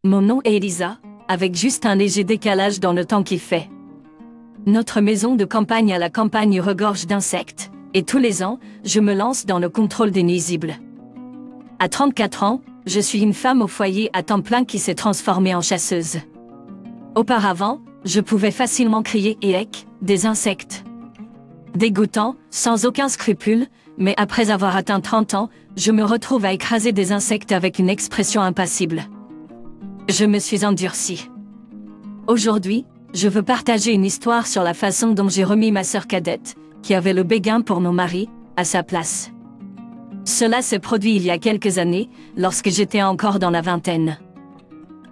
Mon nom est Elisa, avec juste un léger décalage dans le temps qu'il fait. Notre maison de campagne à la campagne regorge d'insectes, et tous les ans, je me lance dans le contrôle des nuisibles. À 34 ans, je suis une femme au foyer à temps plein qui s'est transformée en chasseuse. Auparavant, je pouvais facilement crier « Éec » des insectes. Dégoûtant, sans aucun scrupule, mais après avoir atteint 30 ans, je me retrouve à écraser des insectes avec une expression impassible. Je me suis endurcie. Aujourd'hui, je veux partager une histoire sur la façon dont j'ai remis ma sœur cadette, qui avait le béguin pour mon mari, à sa place. Cela s'est produit il y a quelques années, lorsque j'étais encore dans la vingtaine.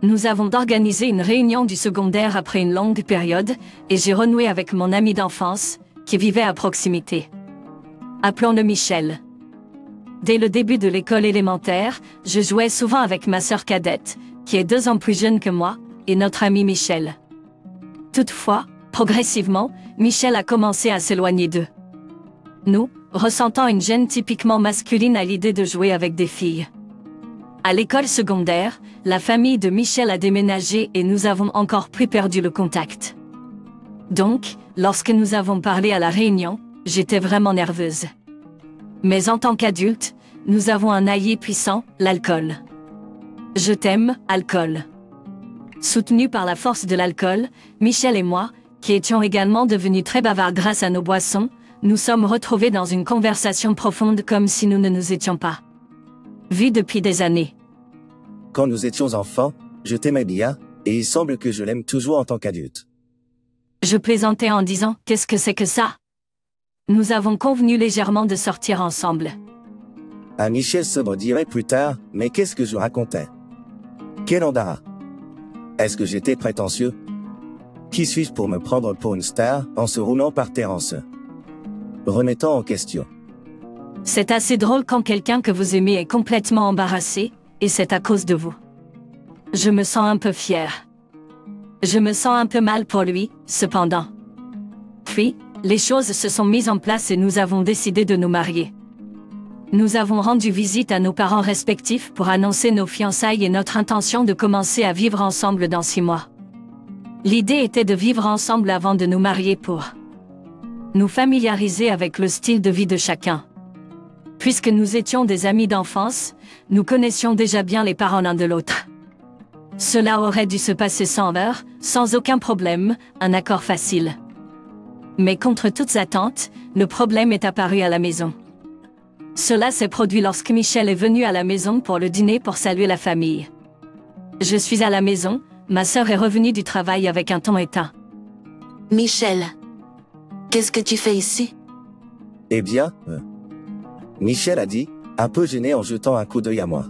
Nous avons organisé une réunion du secondaire après une longue période, et j'ai renoué avec mon ami d'enfance, qui vivait à proximité. Appelons-le Michel. Dès le début de l'école élémentaire, je jouais souvent avec ma sœur cadette, qui est 2 ans plus jeune que moi, et notre ami Michel. Toutefois, progressivement, Michel a commencé à s'éloigner d'eux. Nous, ressentant une gêne typiquement masculine à l'idée de jouer avec des filles. À l'école secondaire, la famille de Michel a déménagé et nous avons encore plus perdu le contact. Donc, lorsque nous avons parlé à la réunion, j'étais vraiment nerveuse. Mais en tant qu'adulte, nous avons un allié puissant, l'alcool. Je t'aime, alcool. Soutenus par la force de l'alcool, Michel et moi, qui étions également devenus très bavards grâce à nos boissons, nous sommes retrouvés dans une conversation profonde comme si nous ne nous étions pas vus depuis des années. Quand nous étions enfants, je t'aimais bien, et il semble que je l'aime toujours en tant qu'adulte. Je plaisantais en disant « Qu'est-ce que c'est que ça ?» Nous avons convenu légèrement de sortir ensemble. À Michel se me dirait plus tard, mais qu'est-ce que je racontais? Quel embarras! Est-ce que j'étais prétentieux? Qui suis-je pour me prendre pour une star en se roulant par terre en se remettant en question? C'est assez drôle quand quelqu'un que vous aimez est complètement embarrassé, et c'est à cause de vous. Je me sens un peu fière. Je me sens un peu mal pour lui, cependant. Puis, les choses se sont mises en place et nous avons décidé de nous marier. Nous avons rendu visite à nos parents respectifs pour annoncer nos fiançailles et notre intention de commencer à vivre ensemble dans 6 mois. L'idée était de vivre ensemble avant de nous marier pour nous familiariser avec le style de vie de chacun. Puisque nous étions des amis d'enfance, nous connaissions déjà bien les parents l'un de l'autre. Cela aurait dû se passer sans heurts, sans aucun problème, un accord facile. Mais contre toutes attentes, le problème est apparu à la maison. Cela s'est produit lorsque Michel est venu à la maison pour le dîner pour saluer la famille. Je suis à la maison, ma sœur est revenue du travail avec un ton éteint. Michel, qu'est-ce que tu fais ici? Eh bien, Michel a dit, un peu gêné en jetant un coup d'œil à moi.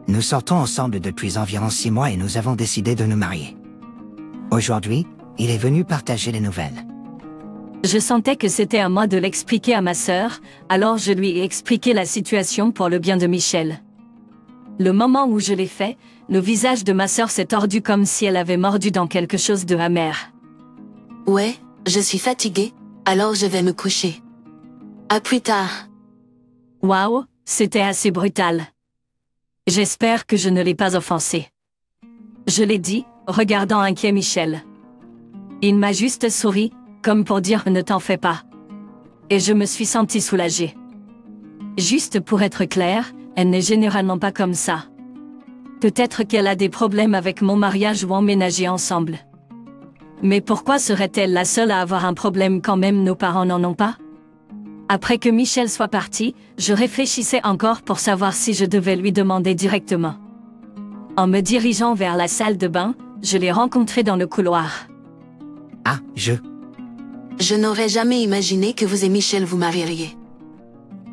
Nous sortons ensemble depuis environ 6 mois et nous avons décidé de nous marier. Aujourd'hui, il est venu partager les nouvelles. Je sentais que c'était à moi de l'expliquer à ma sœur, alors je lui ai expliqué la situation pour le bien de Michel. Le moment où je l'ai fait, le visage de ma sœur s'est tordu comme si elle avait mordu dans quelque chose de amer. Ouais, je suis fatiguée, alors je vais me coucher. À plus tard. Waouh, c'était assez brutal. J'espère que je ne l'ai pas offensé. Je l'ai dit, regardant inquiet Michel. Il m'a juste souri, comme pour dire « ne t'en fais pas ». Et je me suis sentie soulagée. Juste pour être claire, elle n'est généralement pas comme ça. Peut-être qu'elle a des problèmes avec mon mariage ou emménager ensemble. Mais pourquoi serait-elle la seule à avoir un problème quand même nos parents n'en ont pas? Après que Michel soit parti, je réfléchissais encore pour savoir si je devais lui demander directement. En me dirigeant vers la salle de bain, je l'ai rencontré dans le couloir. Ah, Je n'aurais jamais imaginé que vous et Michel vous marieriez.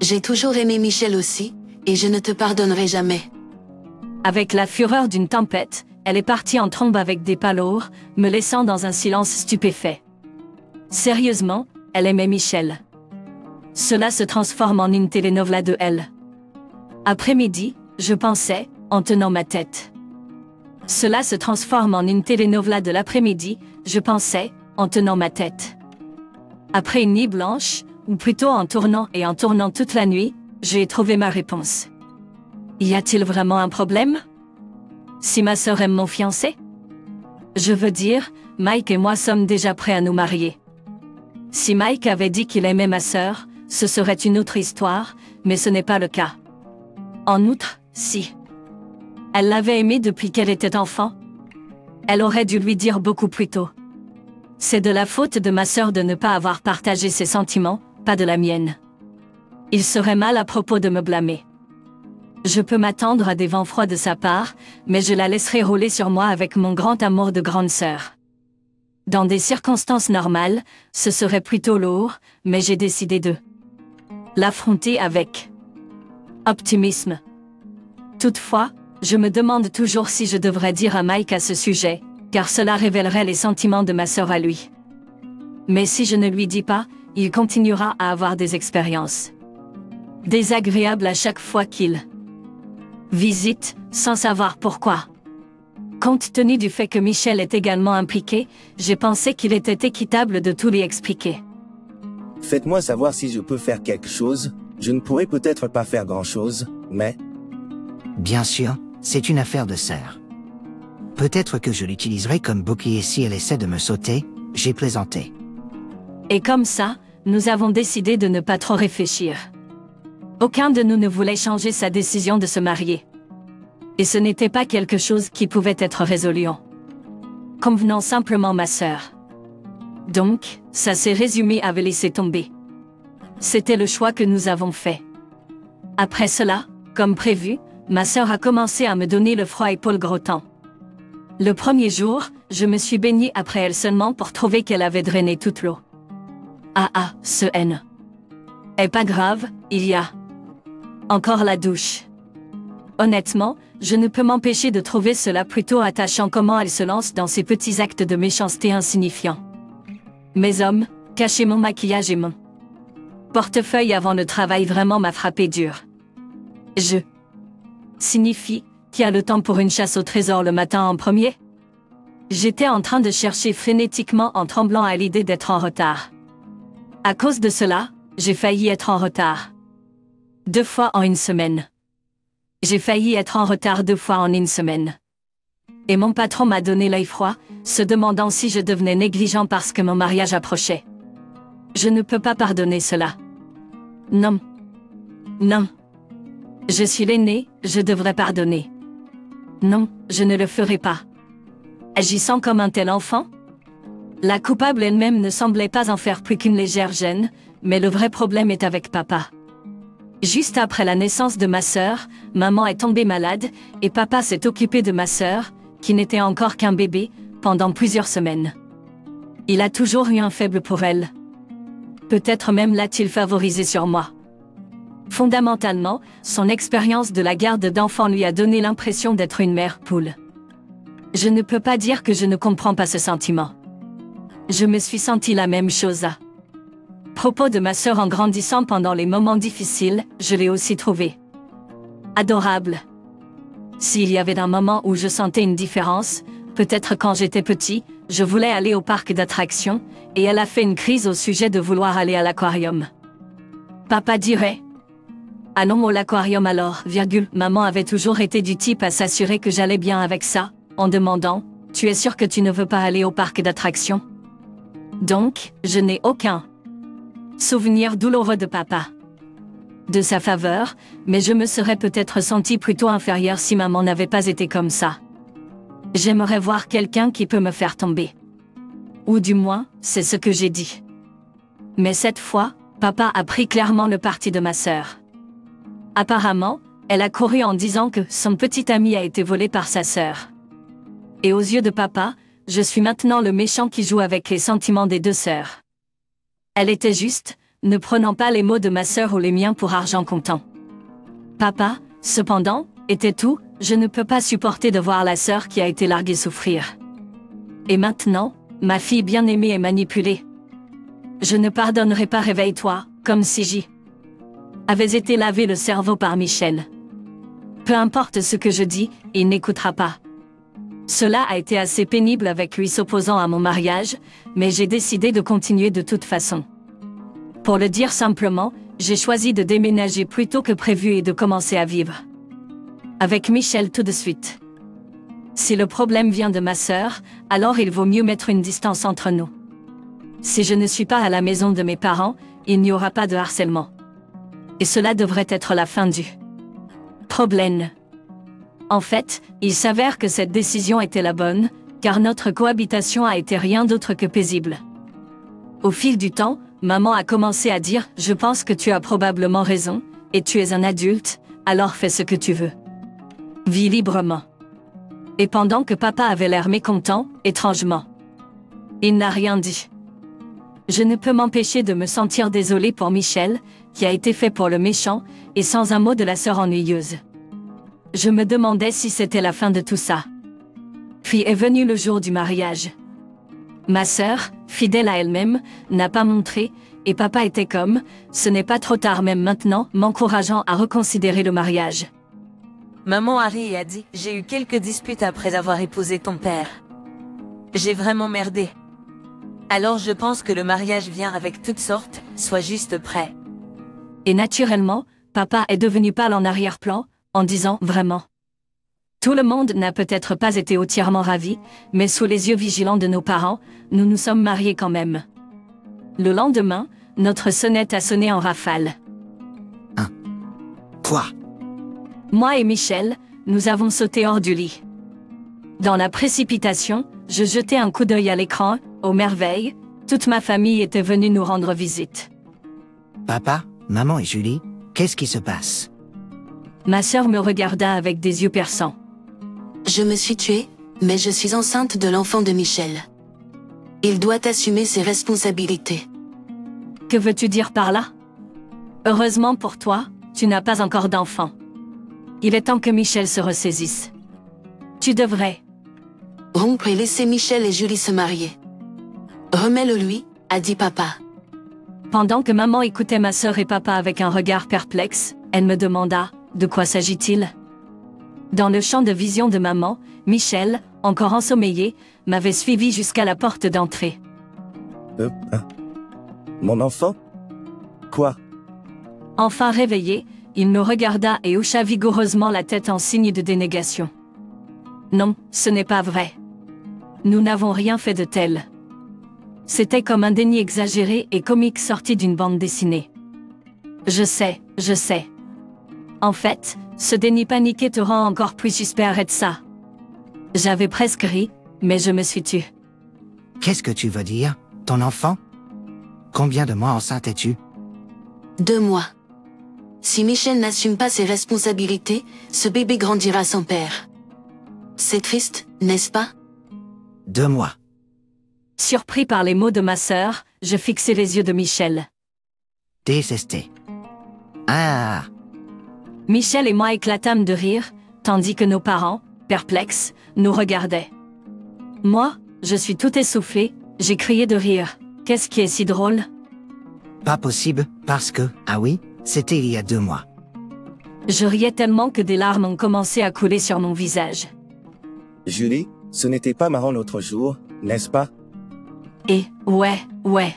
J'ai toujours aimé Michel aussi, et je ne te pardonnerai jamais. Avec la fureur d'une tempête, elle est partie en trombe avec des pas lourds, me laissant dans un silence stupéfait. Sérieusement, elle aimait Michel. Cela se transforme en une telenovela de elle. Après-midi, je pensais, en tenant ma tête. Cela se transforme en une telenovela de l'après-midi, je pensais, en tenant ma tête. Après une nuit blanche, ou plutôt en tournant toute la nuit, j'ai trouvé ma réponse. Y a-t-il vraiment un problème? Si ma sœur aime mon fiancé? Je veux dire, Mike et moi sommes déjà prêts à nous marier. Si Mike avait dit qu'il aimait ma sœur, ce serait une autre histoire, mais ce n'est pas le cas. En outre, si elle l'avait aimé depuis qu'elle était enfant, elle aurait dû lui dire beaucoup plus tôt. C'est de la faute de ma sœur de ne pas avoir partagé ses sentiments, pas de la mienne. Il serait mal à propos de me blâmer. Je peux m'attendre à des vents froids de sa part, mais je la laisserai rouler sur moi avec mon grand amour de grande sœur. Dans des circonstances normales, ce serait plutôt lourd, mais j'ai décidé de l'affronter avec optimisme. Toutefois, je me demande toujours si je devrais dire à Mike à ce sujet, car cela révélerait les sentiments de ma sœur à lui. Mais si je ne lui dis pas, il continuera à avoir des expériences désagréables à chaque fois qu'il visite, sans savoir pourquoi. Compte tenu du fait que Michel est également impliqué, j'ai pensé qu'il était équitable de tout lui expliquer. Faites-moi savoir si je peux faire quelque chose. Je ne pourrai peut-être pas faire grand-chose, mais... Bien sûr, c'est une affaire de sœur. Peut-être que je l'utiliserai comme bouclier si elle essaie de me sauter, j'ai plaisanté. Et comme ça, nous avons décidé de ne pas trop réfléchir. Aucun de nous ne voulait changer sa décision de se marier. Et ce n'était pas quelque chose qui pouvait être résolu en convenant simplement ma sœur. Donc, ça s'est résumé à laisser tomber. C'était le choix que nous avons fait. Après cela, comme prévu, ma sœur a commencé à me donner le froid épaule grottant. Le premier jour, je me suis baignée après elle seulement pour trouver qu'elle avait drainé toute l'eau. Ce N. Est pas grave, il y a encore la douche. Honnêtement, je ne peux m'empêcher de trouver cela plutôt attachant comment elle se lance dans ces petits actes de méchanceté insignifiants. Mes hommes, cachez mon maquillage et mon portefeuille avant le travail vraiment m'a frappé dur. Je signifie, qui a le temps pour une chasse au trésor le matin en premier? J'étais en train de chercher frénétiquement en tremblant à l'idée d'être en retard. À cause de cela, j'ai failli être en retard. 2 fois en une semaine. J'ai failli être en retard 2 fois en une semaine. Et mon patron m'a donné l'œil froid, se demandant si je devenais négligent parce que mon mariage approchait. Je ne peux pas pardonner cela. Non. Non. Je suis l'aîné, je devrais pardonner. Non, je ne le ferai pas. Agissant comme un tel enfant? La coupable elle-même ne semblait pas en faire plus qu'une légère gêne, mais le vrai problème est avec papa. Juste après la naissance de ma sœur, maman est tombée malade, et papa s'est occupé de ma sœur, qui n'était encore qu'un bébé, pendant plusieurs semaines. Il a toujours eu un faible pour elle. Peut-être même l'a-t-il favorisé sur moi. Fondamentalement, son expérience de la garde d'enfants lui a donné l'impression d'être une mère poule. Je ne peux pas dire que je ne comprends pas ce sentiment. Je me suis senti la même chose à propos de ma sœur en grandissant pendant les moments difficiles, je l'ai aussi trouvée adorable. S'il y avait un moment où je sentais une différence, peut-être quand j'étais petit, je voulais aller au parc d'attractions, et elle a fait une crise au sujet de vouloir aller à l'aquarium. Papa dirait: allons à l'aquarium alors, maman avait toujours été du type à s'assurer que j'allais bien avec ça, en demandant: tu es sûr que tu ne veux pas aller au parc d'attractions? Donc, je n'ai aucun souvenir douloureux de papa. De sa faveur, mais je me serais peut-être senti plutôt inférieure si maman n'avait pas été comme ça. J'aimerais voir quelqu'un qui peut me faire tomber. Ou du moins, c'est ce que j'ai dit. Mais cette fois, papa a pris clairement le parti de ma sœur. Apparemment, elle a couru en disant que son petit ami a été volé par sa sœur. Et aux yeux de papa, je suis maintenant le méchant qui joue avec les sentiments des 2 sœurs. Elle était juste, ne prenant pas les mots de ma sœur ou les miens pour argent comptant. Papa, cependant, était tout, je ne peux pas supporter de voir la sœur qui a été larguée souffrir. Et maintenant, ma fille bien-aimée est manipulée. Je ne pardonnerai pas, réveille-toi, comme si j'y avais été lavé le cerveau par Michel. Peu importe ce que je dis, il n'écoutera pas. Cela a été assez pénible avec lui s'opposant à mon mariage, mais j'ai décidé de continuer de toute façon. Pour le dire simplement, j'ai choisi de déménager plus tôt que prévu et de commencer à vivre avec Michel tout de suite. Si le problème vient de ma sœur, alors il vaut mieux mettre une distance entre nous. Si je ne suis pas à la maison de mes parents, il n'y aura pas de harcèlement. Et cela devrait être la fin du problème. En fait, il s'avère que cette décision était la bonne, car notre cohabitation a été rien d'autre que paisible. Au fil du temps, maman a commencé à dire « Je pense que tu as probablement raison, et tu es un adulte, alors fais ce que tu veux. Vis librement. » Et pendant que papa avait l'air mécontent, étrangement, il n'a rien dit. Je ne peux m'empêcher de me sentir désolée pour Michel, qui a été fait pour le méchant, et sans un mot de la sœur ennuyeuse. Je me demandais si c'était la fin de tout ça. Puis est venu le jour du mariage. Ma sœur, fidèle à elle-même, n'a pas montré, et papa était comme « Ce n'est pas trop tard même maintenant », m'encourageant à reconsidérer le mariage. Maman Harry a dit « J'ai eu quelques disputes après avoir épousé ton père. J'ai vraiment merdé. Alors je pense que le mariage vient avec toutes sortes, sois juste prêt. » Et naturellement, papa est devenu pâle en arrière-plan, en disant « Vraiment ». Tout le monde n'a peut-être pas été entièrement ravi, mais sous les yeux vigilants de nos parents, nous nous sommes mariés quand même. Le lendemain, notre sonnette a sonné en rafale. Quoi? Moi et Michel, nous avons sauté hors du lit. Dans la précipitation, je jetai un coup d'œil à l'écran, aux merveilles, toute ma famille était venue nous rendre visite. Papa, maman et Julie, qu'est-ce qui se passe? Ma sœur me regarda avec des yeux perçants. Je me suis tuée, mais je suis enceinte de l'enfant de Michel. Il doit assumer ses responsabilités. Que veux-tu dire par là? Heureusement pour toi, tu n'as pas encore d'enfant. Il est temps que Michel se ressaisisse. Tu devrais rompre et laisser Michel et Julie se marier. Remets-le lui, a dit papa. Pendant que maman écoutait ma sœur et papa avec un regard perplexe, elle me demanda « De quoi s'agit-il » Dans le champ de vision de maman, Michel, encore ensommeillé, m'avait suivi jusqu'à la porte d'entrée. Mon enfant? Quoi? Enfin réveillé, il nous regarda et hocha vigoureusement la tête en signe de dénégation. Non, ce n'est pas vrai. Nous n'avons rien fait de tel. C'était comme un déni exagéré et comique sorti d'une bande dessinée. Je sais. En fait, ce déni paniqué te rend encore plus suspect de ça. J'avais presque ri, mais je me suis tue. Qu'est-ce que tu veux dire? Ton enfant? Combien de mois enceinte es-tu? 2 mois. Si Michel n'assume pas ses responsabilités, ce bébé grandira sans père. C'est triste, n'est-ce pas? 2 mois. Surpris par les mots de ma sœur, je fixai les yeux de Michel. DSST. Ah! Michel et moi éclatâmes de rire, tandis que nos parents, perplexes, nous regardaient. Moi, je suis tout essoufflé, j'ai crié de rire. Qu'est-ce qui est si drôle? Pas possible, parce que, ah oui, c'était il y a 2 mois. Je riais tellement que des larmes ont commencé à couler sur mon visage. Julie, ce n'était pas marrant l'autre jour, n'est-ce pas? Et, ouais.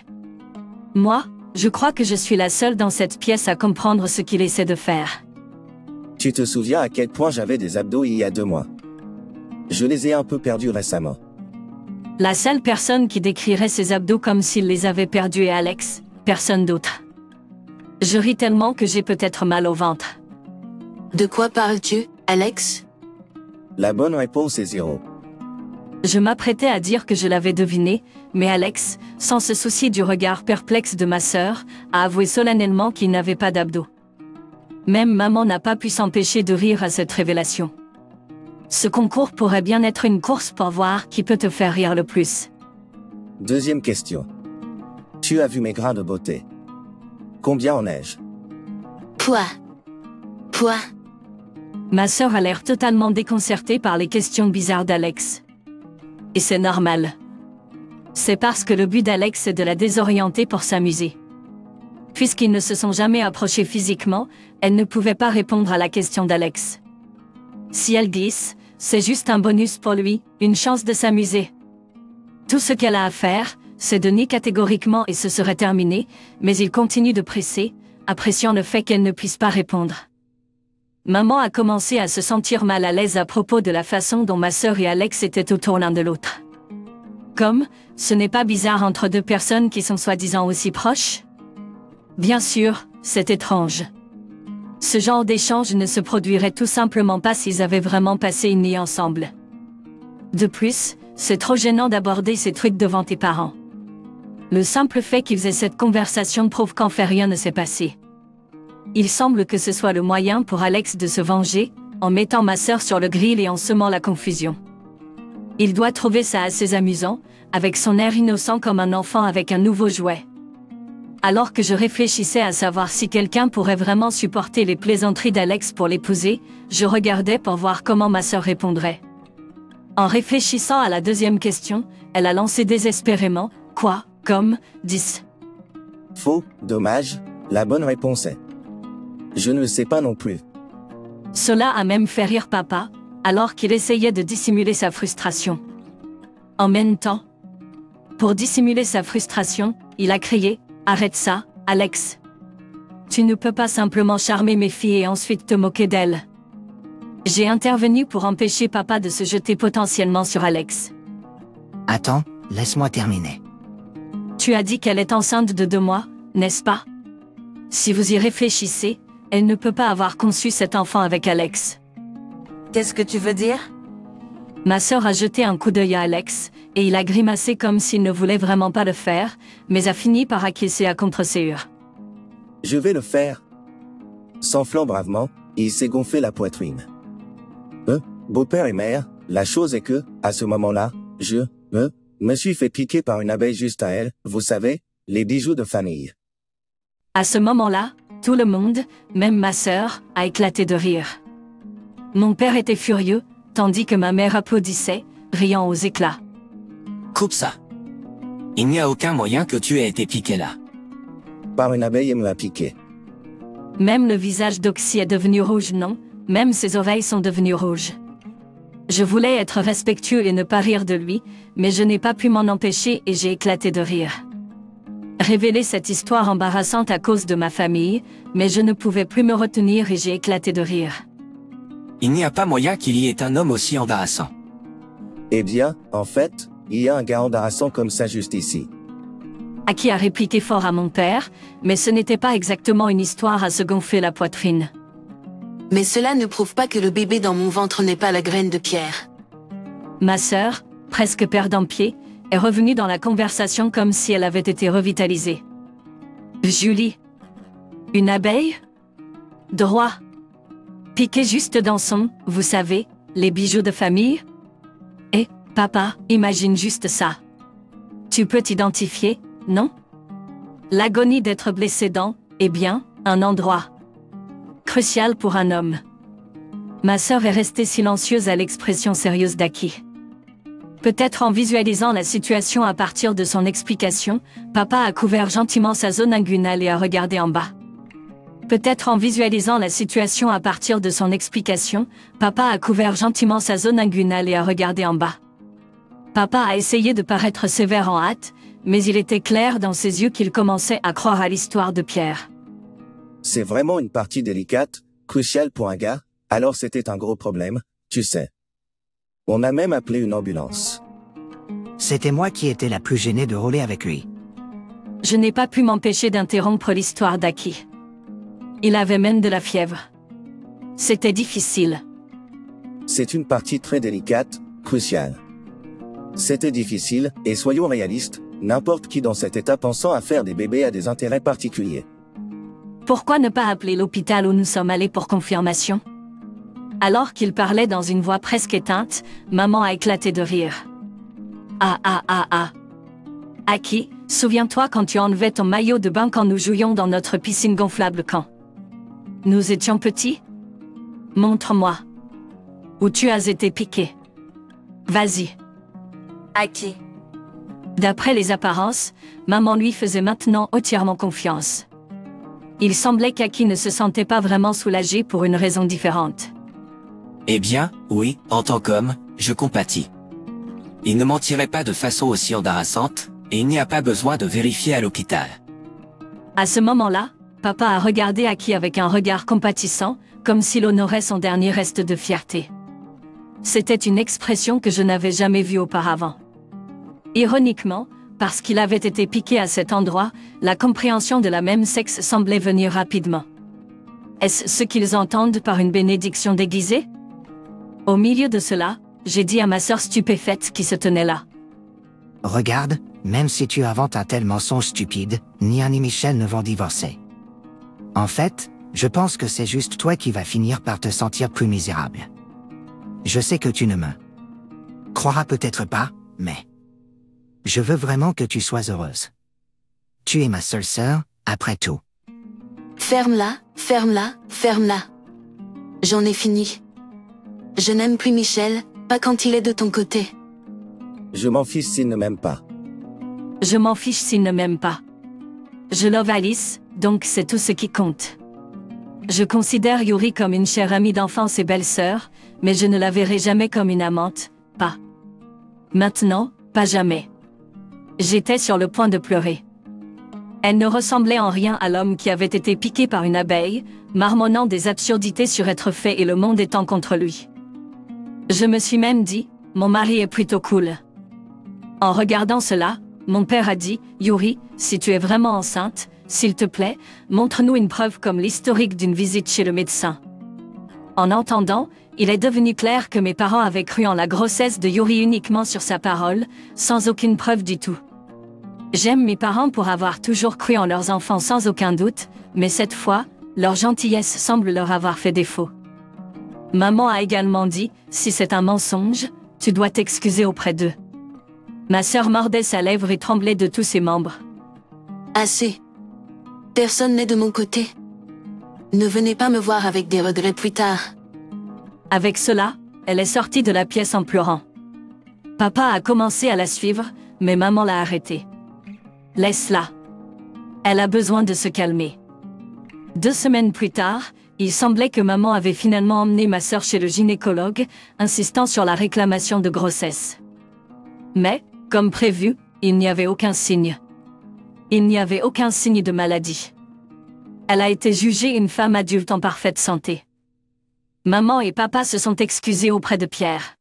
Moi, je crois que je suis la seule dans cette pièce à comprendre ce qu'il essaie de faire. Tu te souviens à quel point j'avais des abdos il y a 2 mois? Je les ai un peu perdus récemment. La seule personne qui décrirait ses abdos comme s'il les avait perdus est Alex, personne d'autre. Je ris tellement que j'ai peut-être mal au ventre. De quoi parles-tu, Alex? La bonne réponse est 0. Je m'apprêtais à dire que je l'avais deviné, mais Alex, sans se soucier du regard perplexe de ma sœur, a avoué solennellement qu'il n'avait pas d'abdos. Même maman n'a pas pu s'empêcher de rire à cette révélation. Ce concours pourrait bien être une course pour voir qui peut te faire rire le plus. Deuxième question. Tu as vu mes grains de beauté. Combien en ai-je? Poids. Ma sœur a l'air totalement déconcertée par les questions bizarres d'Alex. Et c'est normal. C'est parce que le but d'Alex est de la désorienter pour s'amuser. Puisqu'ils ne se sont jamais approchés physiquement, elle ne pouvait pas répondre à la question d'Alex. Si elle glisse, c'est juste un bonus pour lui, une chance de s'amuser. Tout ce qu'elle a à faire, c'est de nier catégoriquement et ce serait terminé, mais il continue de presser, appréciant le fait qu'elle ne puisse pas répondre. maman a commencé à se sentir mal à l'aise à propos de la façon dont ma sœur et Alex étaient autour l'un de l'autre. Comme, ce n'est pas bizarre entre deux personnes qui sont soi-disant aussi proches? Bien sûr, c'est étrange. Ce genre d'échange ne se produirait tout simplement pas s'ils avaient vraiment passé une nuit ensemble. De plus, c'est trop gênant d'aborder ces trucs devant tes parents. Le simple fait qu'ils aient cette conversation prouve qu'en fait rien ne s'est passé. Il semble que ce soit le moyen pour Alex de se venger, en mettant ma sœur sur le grill et en semant la confusion. Il doit trouver ça assez amusant, avec son air innocent comme un enfant avec un nouveau jouet. Alors que je réfléchissais à savoir si quelqu'un pourrait vraiment supporter les plaisanteries d'Alex pour l'épouser, je regardais pour voir comment ma sœur répondrait. En réfléchissant à la deuxième question, elle a lancé désespérément « Quoi, comme, 10 ?» Faux, dommage, la bonne réponse est. Je ne le sais pas non plus. Cela a même fait rire papa, alors qu'il essayait de dissimuler sa frustration. En même temps, pour dissimuler sa frustration, il a crié « Arrête ça, Alex. Tu ne peux pas simplement charmer mes filles et ensuite te moquer d'elles. » J'ai intervenu pour empêcher papa de se jeter potentiellement sur Alex. Attends, laisse-moi terminer. Tu as dit qu'elle est enceinte de 2 mois, n'est-ce pas? Si vous y réfléchissez, elle ne peut pas avoir conçu cet enfant avec Alex. Qu'est-ce que tu veux dire? Ma sœur a jeté un coup d'œil à Alex, et il a grimacé comme s'il ne voulait vraiment pas le faire, mais a fini par acquiescer à contre-séure. Je vais le faire. S'enflant bravement, il s'est gonflé la poitrine. Beau-père et mère, la chose est que, à ce moment-là, je me suis fait piquer par une abeille juste à elle, vous savez, les bijoux de famille. À ce moment-là, tout le monde, même ma sœur, a éclaté de rire. Mon père était furieux, tandis que ma mère applaudissait, riant aux éclats. Coupe ça. Il n'y a aucun moyen que tu aies été piqué là. Par une abeille, elle me l'a piqué. Même le visage d'Oxy est devenu rouge, non? Même ses oreilles sont devenues rouges. Je voulais être respectueux et ne pas rire de lui, mais je n'ai pas pu m'en empêcher et j'ai éclaté de rire. Révéler cette histoire embarrassante à cause de ma famille, mais je ne pouvais plus me retenir et j'ai éclaté de rire. Il n'y a pas moyen qu'il y ait un homme aussi embarrassant. Eh bien, en fait, il y a un gars embarrassant comme ça juste ici. Aki a répliqué fort à mon père, mais ce n'était pas exactement une histoire à se gonfler la poitrine. Mais cela ne prouve pas que le bébé dans mon ventre n'est pas la graine de Pierre. Ma sœur, presque perdant pied, est revenue dans la conversation comme si elle avait été revitalisée. Julie. Une abeille? Droit. Piqué juste dans son, vous savez, les bijoux de famille? Eh, papa, imagine juste ça. Tu peux t'identifier, non? L'agonie d'être blessé dans, eh bien, un endroit crucial pour un homme. Ma sœur est restée silencieuse à l'expression sérieuse d'Aki. Peut-être en visualisant la situation à partir de son explication, papa a couvert gentiment sa zone inguinale et a regardé en bas. Peut-être en visualisant la situation à partir de son explication, papa a couvert gentiment sa zone inguinale et a regardé en bas. Papa a essayé de paraître sévère en hâte, mais il était clair dans ses yeux qu'il commençait à croire à l'histoire de Pierre. C'est vraiment une partie délicate, cruciale pour un gars, alors c'était un gros problème, tu sais. On a même appelé une ambulance. C'était moi qui étais la plus gênée de rouler avec lui. Je n'ai pas pu m'empêcher d'interrompre l'histoire d'Aki. Il avait même de la fièvre. C'était difficile. C'est une partie très délicate, cruciale. C'était difficile, et soyons réalistes, n'importe qui dans cet état pensant à faire des bébés a des intérêts particuliers. Pourquoi ne pas appeler l'hôpital où nous sommes allés pour confirmation? Alors qu'il parlait dans une voix presque éteinte, maman a éclaté de rire. Ah. Aki, souviens-toi quand tu enlevais ton maillot de bain quand nous jouions dans notre piscine gonflable quand nous étions petits? Montre-moi. Où tu as été piqué. Vas-y. Aki. D'après les apparences, maman lui faisait maintenant entièrement confiance. Il semblait qu'Aki ne se sentait pas vraiment soulagé pour une raison différente. Eh bien, oui, en tant qu'homme, je compatis. Il ne mentirait pas de façon aussi embarrassante, et il n'y a pas besoin de vérifier à l'hôpital. À ce moment-là, papa a regardé Aki avec un regard compatissant, comme s'il honorait son dernier reste de fierté. C'était une expression que je n'avais jamais vue auparavant. Ironiquement, parce qu'il avait été piqué à cet endroit, la compréhension de la même sexe semblait venir rapidement. Est-ce ce qu'ils entendent par une bénédiction déguisée? Au milieu de cela, j'ai dit à ma sœur stupéfaite qui se tenait là. Regarde, même si tu inventes un tel mensonge stupide, ni un ni Michel ne vont divorcer. En fait, je pense que c'est juste toi qui vas finir par te sentir plus misérable. Je sais que tu ne me croiras peut-être pas, mais je veux vraiment que tu sois heureuse. Tu es ma seule sœur, après tout. Ferme-la, ferme-la, ferme-la. J'en ai fini. Je n'aime plus Michel, pas quand il est de ton côté. Je m'en fiche s'il ne m'aime pas. Je m'en fiche s'il ne m'aime pas. Je love Alice, donc c'est tout ce qui compte. Je considère Yuri comme une chère amie d'enfance et belle-sœur, mais je ne la verrai jamais comme une amante, pas. Maintenant, pas jamais. J'étais sur le point de pleurer. Elle ne ressemblait en rien à l'homme qui avait été piqué par une abeille, marmonnant des absurdités sur être fait et le monde étant contre lui. Je me suis même dit, mon mari est plutôt cool. En regardant cela, mon père a dit, Yuri, si tu es vraiment enceinte, s'il te plaît, montre-nous une preuve comme l'historique d'une visite chez le médecin. En entendant, il est devenu clair que mes parents avaient cru en la grossesse de Yuri uniquement sur sa parole, sans aucune preuve du tout. J'aime mes parents pour avoir toujours cru en leurs enfants sans aucun doute, mais cette fois, leur gentillesse semble leur avoir fait défaut. Maman a également dit, si c'est un mensonge, tu dois t'excuser auprès d'eux. Ma sœur mordait sa lèvre et tremblait de tous ses membres. Assez. Personne n'est de mon côté. Ne venez pas me voir avec des regrets plus tard. Avec cela, elle est sortie de la pièce en pleurant. Papa a commencé à la suivre, mais maman l'a arrêtée. Laisse-la. Elle a besoin de se calmer. 2 semaines plus tard, il semblait que maman avait finalement emmené ma sœur chez le gynécologue, insistant sur la réclamation de grossesse. Mais, comme prévu, il n'y avait aucun signe. Il n'y avait aucun signe de maladie. Elle a été jugée une femme adulte en parfaite santé. Maman et papa se sont excusés auprès de Pierre.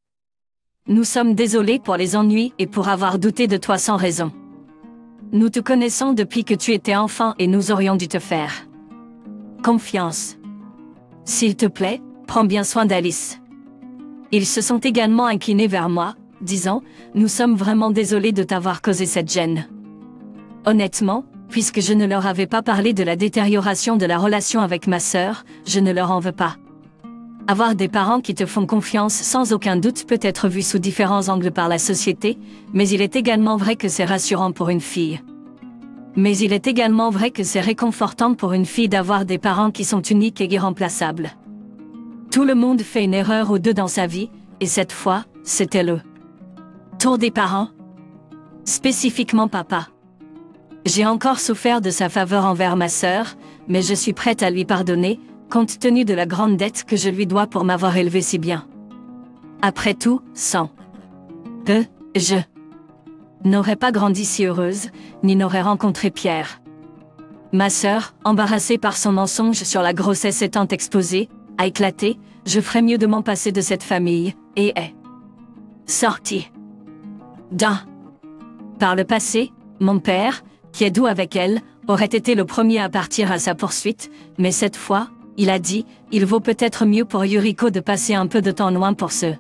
Nous sommes désolés pour les ennuis et pour avoir douté de toi sans raison. Nous te connaissons depuis que tu étais enfant et nous aurions dû te faire confiance. S'il te plaît, prends bien soin d'Alice. Ils se sont également inclinés vers moi, disant « Nous sommes vraiment désolés de t'avoir causé cette gêne. » Honnêtement, puisque je ne leur avais pas parlé de la détérioration de la relation avec ma sœur, je ne leur en veux pas. Avoir des parents qui te font confiance sans aucun doute peut être vu sous différents angles par la société, mais il est également vrai que c'est rassurant pour une fille. Mais il est également vrai que c'est réconfortant pour une fille d'avoir des parents qui sont uniques et irremplaçables. Tout le monde fait une erreur ou deux dans sa vie, et cette fois, c'était le tour des parents. Spécifiquement papa. J'ai encore souffert de sa faveur envers ma sœur, mais je suis prête à lui pardonner, compte tenu de la grande dette que je lui dois pour m'avoir élevée si bien. Après tout, sans eux, je n'aurais pas grandi si heureuse, ni n'aurais rencontré Pierre. Ma sœur, embarrassée par son mensonge sur la grossesse étant exposée, a éclaté, je ferais mieux de m'en passer de cette famille, et est sortie. Par le passé, mon père, qui est doux avec elle, aurait été le premier à partir à sa poursuite, mais cette fois, il a dit, il vaut peut-être mieux pour Yuriko de passer un peu de temps loin pour se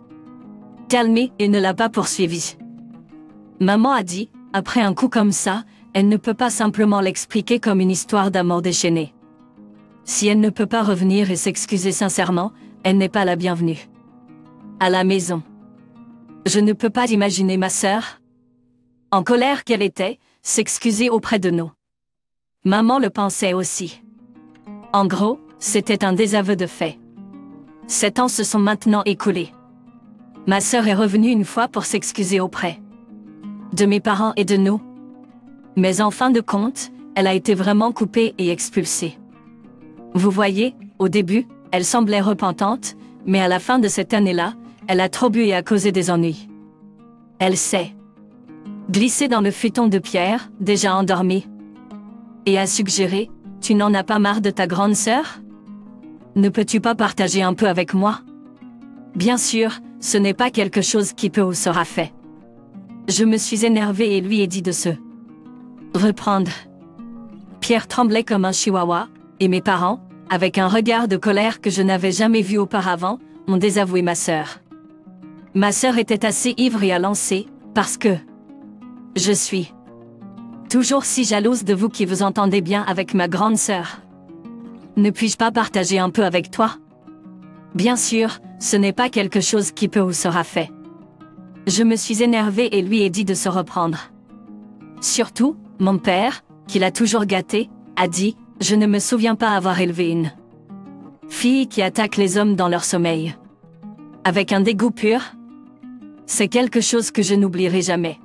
calmer et ne l'a pas poursuivi. Maman a dit, après un coup comme ça, elle ne peut pas simplement l'expliquer comme une histoire d'amour déchaînée. Si elle ne peut pas revenir et s'excuser sincèrement, elle n'est pas la bienvenue. À la maison. Je ne peux pas imaginer ma sœur, en colère qu'elle était, s'excuser auprès de nous. Maman le pensait aussi. En gros, c'était un désaveu de fait. 7 ans se sont maintenant écoulés. Ma sœur est revenue une fois pour s'excuser auprès de mes parents et de nous. Mais en fin de compte, elle a été vraiment coupée et expulsée. Vous voyez, au début, elle semblait repentante, mais à la fin de cette année-là, elle a trop bu et a causé des ennuis. Elle s'est glissée dans le futon de Pierre, déjà endormi, et a suggéré « Tu n'en as pas marre de ta grande sœur ?» Ne peux-tu pas partager un peu avec moi? Bien sûr, ce n'est pas quelque chose qui peut ou sera fait. Je me suis énervée et lui ai dit de se reprendre. Pierre tremblait comme un chihuahua, et mes parents, avec un regard de colère que je n'avais jamais vu auparavant, ont désavoué ma sœur. Ma sœur était assez ivre et à lancer, parce que je suis toujours si jalouse de vous qui vous entendez bien avec ma grande sœur. Ne puis-je pas partager un peu avec toi? Bien sûr, ce n'est pas quelque chose qui peut ou sera fait. Je me suis énervée et lui ai dit de se reprendre. Surtout, mon père, qui l'a toujours gâté, a dit « Je ne me souviens pas avoir élevé une fille qui attaque les hommes dans leur sommeil. » Avec un dégoût pur. C'est quelque chose que je n'oublierai jamais.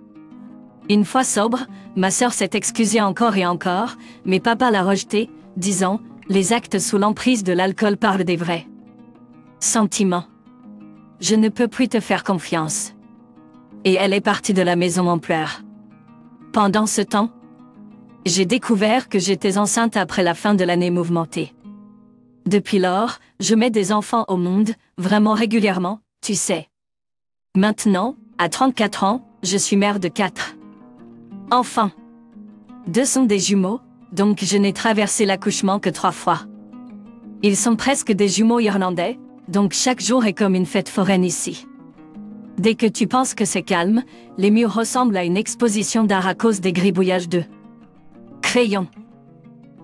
Une fois sobre, ma sœur s'est excusée encore et encore, mais papa l'a rejetée, disant « Les actes sous l'emprise de l'alcool parlent des vrais sentiments. Je ne peux plus te faire confiance. » Et elle est partie de la maison en pleurs. Pendant ce temps, j'ai découvert que j'étais enceinte après la fin de l'année mouvementée. Depuis lors, je mets des enfants au monde, vraiment régulièrement, tu sais. Maintenant, à 34 ans, je suis mère de 4 enfants. 2 sont des jumeaux, donc je n'ai traversé l'accouchement que 3 fois. Ils sont presque des jumeaux irlandais, donc chaque jour est comme une fête foraine ici. Dès que tu penses que c'est calme, les murs ressemblent à une exposition d'art à cause des gribouillages de crayons.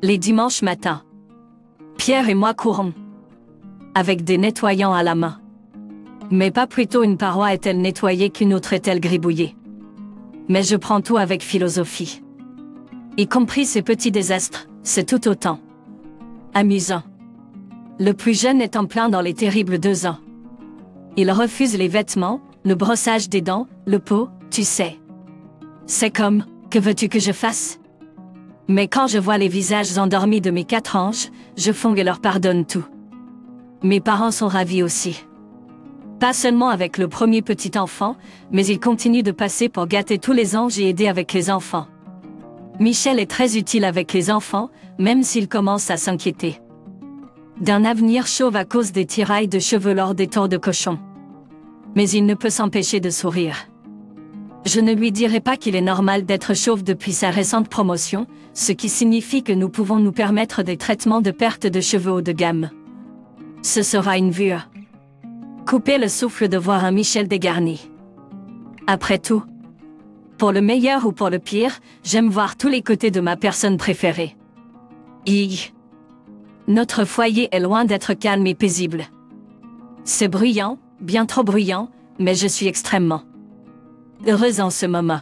Les dimanches matins, Pierre et moi courons avec des nettoyants à la main. Mais pas plutôt une paroi est-elle nettoyée qu'une autre est-elle gribouillée. Mais je prends tout avec philosophie. Y compris ces petits désastres, c'est tout autant amusant. Le plus jeune est en plein dans les terribles 2 ans. Il refuse les vêtements, le brossage des dents, le pot, tu sais. C'est comme, que veux-tu que je fasse? Mais quand je vois les visages endormis de mes 4 anges, je fonds et leur pardonne tout. Mes parents sont ravis aussi. Pas seulement avec le premier petit enfant, mais ils continuent de passer pour gâter tous les anges et aider avec les enfants. Michel est très utile avec les enfants, même s'il commence à s'inquiéter d'un avenir chauve à cause des tirailles de cheveux lors des tours de cochon. Mais il ne peut s'empêcher de sourire. Je ne lui dirai pas qu'il est normal d'être chauve depuis sa récente promotion, ce qui signifie que nous pouvons nous permettre des traitements de perte de cheveux haut de gamme. Ce sera une vue. Couper le souffle de voir un Michel dégarni. Après tout, pour le meilleur ou pour le pire, j'aime voir tous les côtés de ma personne préférée. Notre foyer est loin d'être calme et paisible. C'est bruyant, bien trop bruyant, mais je suis extrêmement heureuse en ce moment.